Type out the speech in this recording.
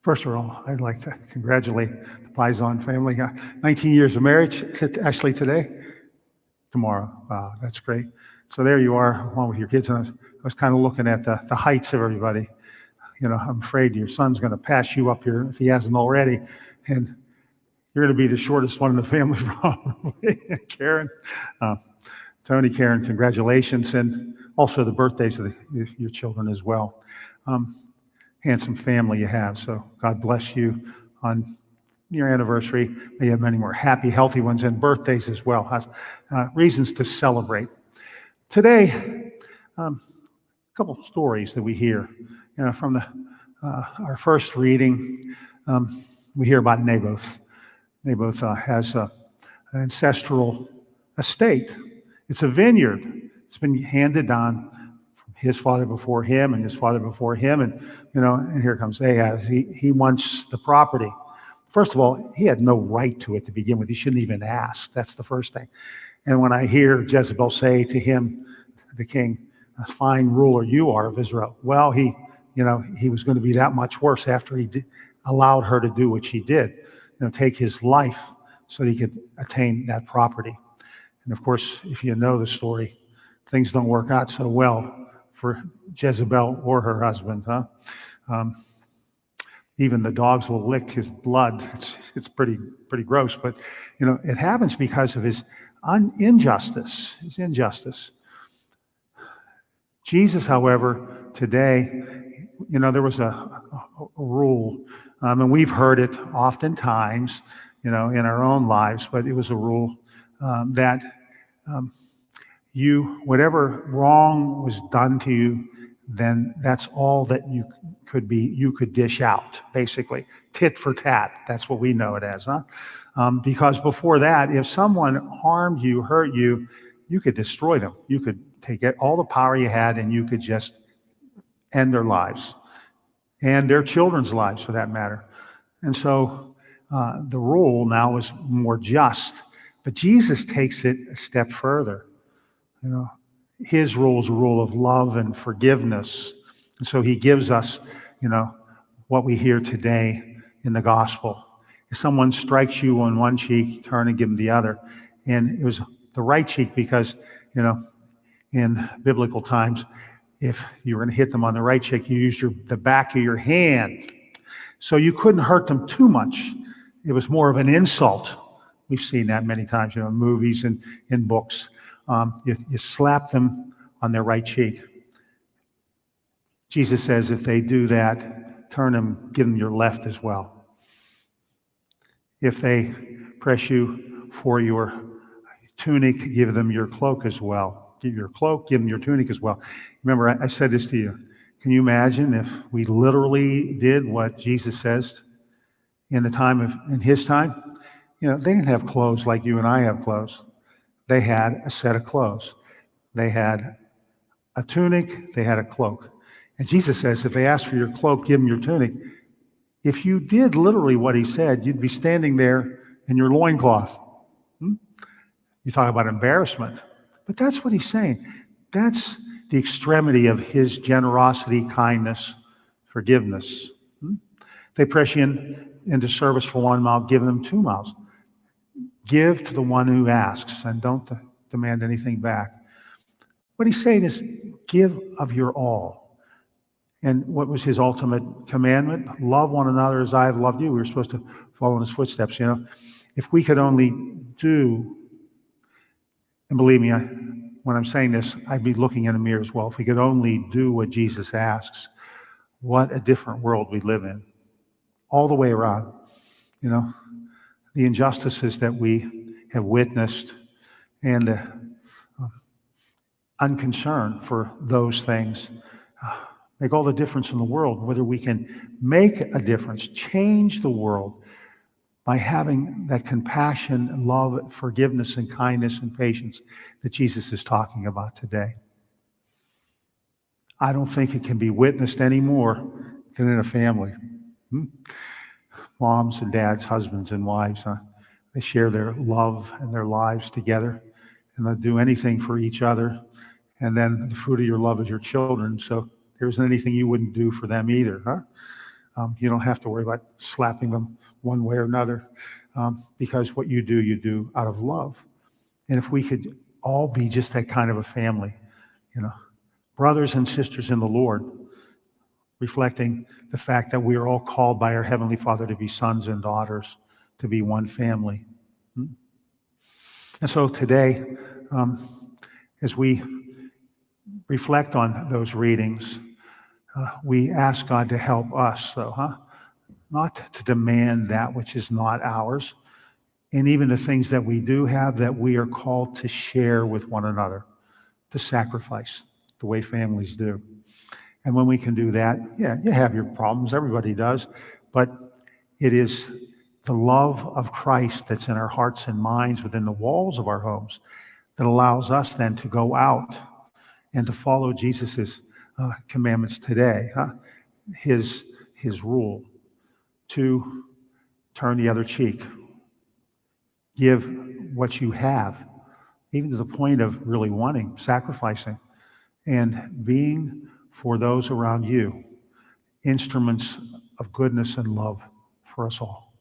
First of all, I'd like to congratulate the Pizon family. 19 years of marriage, actually today, tomorrow. Wow, that's great. So there you are, along with your kids. And I was kind of looking at the heights of everybody. You know, I'm afraid your son's going to pass you up here if he hasn't already. And you're going to be the shortest one in the family, probably. Karen, Tony, Karen, congratulations. And also the birthdays of your children as well. Handsome family you have. So God bless you on your anniversary. May you have many more happy, healthy ones, and birthdays as well. Reasons to celebrate. Today, a couple stories that we hear. You know, from our first reading, we hear about Naboth. Naboth has an ancestral estate. It's a vineyard. It's been handed down from his father before him and his father before him, and and here comes Ahaz. He wants the property. First of all, he had no right to it to begin with. He shouldn't even ask. That's the first thing. And when I hear Jezebel say to him, the king, "A fine ruler you are of Israel," well, he was going to be that much worse after he allowed her to do what she did, take his life so that he could attain that property. And of course, if you know the story, things don't work out so well for Jezebel or her husband, huh? Even the dogs will lick his blood. It's pretty gross, but it happens because of his injustice. His injustice. Jesus, however, today, there was a rule, and we've heard it oftentimes, in our own lives, but it was a rule that whatever wrong was done to you, then that's all that you could dish out, basically. Tit for tat, that's what we know it as, huh? Because before that, if someone harmed you, hurt you, you could destroy them. You could take all the power you had and you could just end their lives and their children's lives for that matter. And so the rule now is more just, but Jesus takes it a step further. His rule is a rule of love and forgiveness. And so he gives us, what we hear today in the gospel. If someone strikes you on one cheek, turn and give them the other. And it was the right cheek because, in biblical times, if you were going to hit them on the right cheek, you used the back of your hand. So you couldn't hurt them too much. It was more of an insult. We've seen that many times, in movies and in books. You slap them on their right cheek. Jesus says if they do that, turn them, give them your left as well. If they press you for your tunic, give them your cloak as well. Give your cloak, give them your tunic as well. Remember, I said this to you. Can you imagine if we literally did what Jesus says in his time? They didn't have clothes like you and I have clothes. They had a set of clothes. They had a tunic, they had a cloak. And Jesus says, if they ask for your cloak, give them your tunic. If you did literally what he said, you'd be standing there in your loincloth. You talk about embarrassment. But that's what he's saying. That's the extremity of his generosity, kindness, forgiveness. They press you into service for 1 mile, give them 2 miles. Give to the one who asks and don't demand anything back. What he's saying is give of your all. And what was his ultimate commandment? Love one another as I have loved you. We were supposed to follow in his footsteps. If we could only do, and believe me, when I'm saying this, I'd be looking in a mirror as well. If we could only do what Jesus asks, what a different world we live in. All the way around. The injustices that we have witnessed and the unconcern for those things make all the difference in the world. Whether we can make a difference, change the world by having that compassion, love, forgiveness, and kindness and patience that Jesus is talking about today. I don't think it can be witnessed any more than in a family. Moms and dads, husbands and wives, they share their love and their lives together, and they'll do anything for each other. And then the fruit of your love is your children, so there isn't anything you wouldn't do for them either, huh? You don't have to worry about slapping them one way or another, because what you do out of love. And if we could all be just that kind of a family, you know, brothers and sisters in the Lord, reflecting the fact that we are all called by our Heavenly Father to be sons and daughters, to be one family. And so today, as we reflect on those readings, we ask God to help us, though, not to demand that which is not ours, and even the things that we do have that we are called to share with one another, to sacrifice the way families do. And when we can do that, yeah, you have your problems, everybody does, but it is the love of Christ that's in our hearts and minds within the walls of our homes that allows us then to go out and to follow Jesus's commandments today, his rule, to turn the other cheek, give what you have, even to the point of really wanting, sacrificing, and being for those around you instruments of goodness and love for us all.